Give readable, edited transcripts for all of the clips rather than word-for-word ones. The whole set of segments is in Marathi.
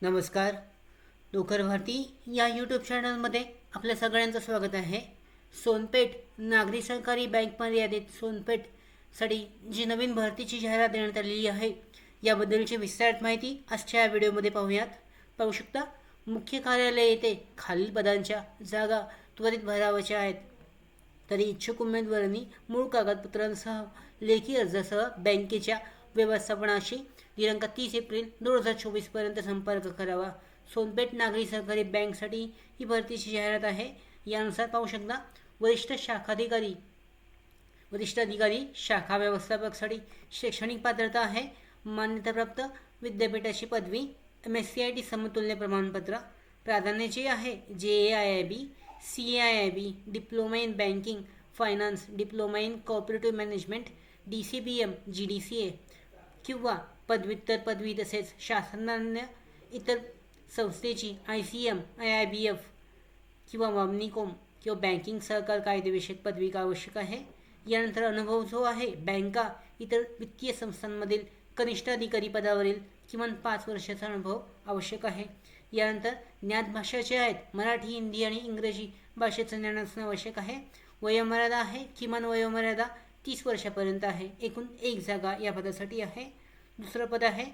नमस्कार. नोकर भारती या यूट्यूब चॅनलमध्ये आपल्या सगळ्यांचं स्वागत आहे. सोनपेठ नागरी सहकारी बँक मर्यादित सोनपेठसाठी जी नवीन भरतीची जाहिरात देण्यात आलेली आहे याबद्दलची विस्तारित माहिती आजच्या या व्हिडिओमध्ये पाहू शकता. मुख्य कार्यालय येथे खालील पदांच्या जागा त्वरित भरावयाच्या आहेत. तरी इच्छुक उमेदवारांनी मूळ कागदपत्रांसह लेखी अर्जासह बँकेच्या व्यवस्थापनाशी दिनांक 30 एप्रिल 2024 पर्यंत संपर्क करावा. सोनपेठ नागरी सहकारी बँकसाठी ही भरतीची जाहिरात आहे. यानुसार पाहू शकता वरिष्ठ अधिकारी शाखा व्यवस्थापकसाठी शैक्षणिक पात्रता आहे. मान्यताप्राप्त विद्यापीठाची पदवी, MSCIT समतुल्य प्रमाणपत्र. प्राधान्य जे आहे JAIIB, CAIIB, diploma in banking finance, diploma in cooperative management, DCBM, GDCA किंवा पदव्युत्तर पदवी तसेच शासनमान्य इतर संस्थेची ICM, IIBF किंवा वामनिकॉम किंवा बँकिंग सहकार कायदेविषयक पदविका आवश्यक आहे. यानंतर अनुभव जो आहे बँका इतर वित्तीय संस्थांमधील कनिष्ठ अधिकारी पदावरील किमान 5 वर्षाचा अनुभव आवश्यक आहे. यानंतर ज्ञात भाषा जे आहेत मराठी, हिंदी आणि इंग्रजी भाषेचं ज्ञान असणे आवश्यक आहे. वयोमर्यादा आहे, किमान वयोमर्यादा 30 वर्षापर्यंत आहे. एकूण 1 जागा या पदासाठी आहे. दुसरं पद आहे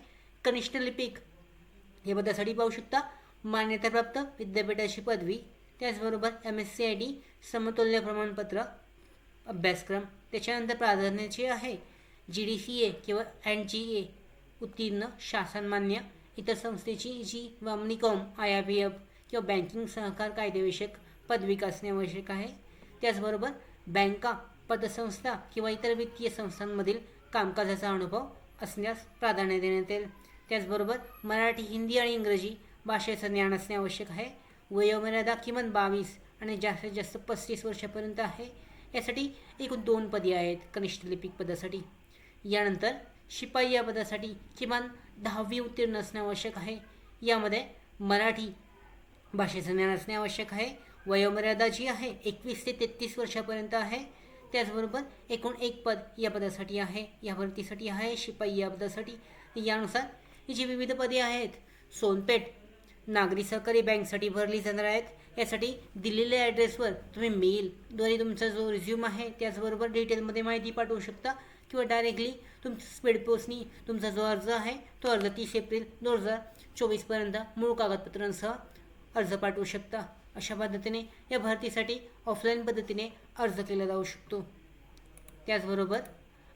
कनिष्ठ लिपिक. या पदासाठी पाहू शकता मान्यताप्राप्त विद्यापीठाची पदवी, त्याचबरोबर MSCIT समतुल्य प्रमाणपत्र अभ्यासक्रम. त्याच्यानंतर प्राधान्याचे आहे GDCA किंवा NGA उत्तीर्ण शासनमान्य इतर संस्थेची जी वामनिकॉम, IIBF किंवा बँकिंग सहकार कायदेविषयक पदविका असणे आवश्यक आहे. त्याचबरोबर बँका, पतसंस्था किंवा इतर वित्तीय संस्थांमधील कामकाजाचा अनुभव असण्यास प्राधान्य देण्यात येईल. त्याचबरोबर मराठी, हिंदी आणि इंग्रजी भाषेचं ज्ञान असणे आवश्यक आहे. वयोमर्यादा किमान 22 आणि जास्तीत जास्त 35 वर्षापर्यंत आहे. यासाठी एकूण 2 पदे आहेत कनिष्ठ लिपिक पदासाठी. यानंतर शिपाई या पदासाठी किमान 10वी उत्तीर्ण असणे आवश्यक आहे. यामध्ये मराठी भाषेचं ज्ञान असणे आवश्यक आहे. वयोमर्यादा जी आहे 21 ते 33 वर्षापर्यंत आहे. त्याचबरोबर एकूण 1 पद या पदासाठी आहे. या भरतीसाठी आहे शिपाई या पदासाठी. यानुसार ही जी विविध पदे आहेत सोनपेठ नागरी सहकारी बँकसाठी भरली जाणार आहेत. यासाठी दिलेल्या ॲड्रेसवर तुम्ही मेलद्वारे तुमचा जो रिझ्यूम आहे त्याचबरोबर डिटेलमध्ये माहिती पाठवू शकता किंवा डायरेक्टली तुमच्या स्पीड पोस्टनी तुमचा जो अर्ज आहे तो अर्ज 30 एप्रिल 2024 पर्यंत मूळ कागदपत्रांसह अर्ज पाठवू शकता. अशा पद्धतीने या भरतीसाठी ऑफलाईन पद्धतीने अर्ज केला जाऊ शकतो. त्याचबरोबर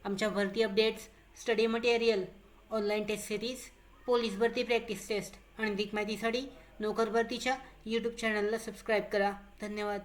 आमच्या भरती updates, study material, online test series, police भरती प्रॅक्टिस टेस्ट आणि अधिक माहितीसाठी नोकर भरतीच्या यूट्यूब चॅनलला सबस्क्राईब करा. धन्यवाद.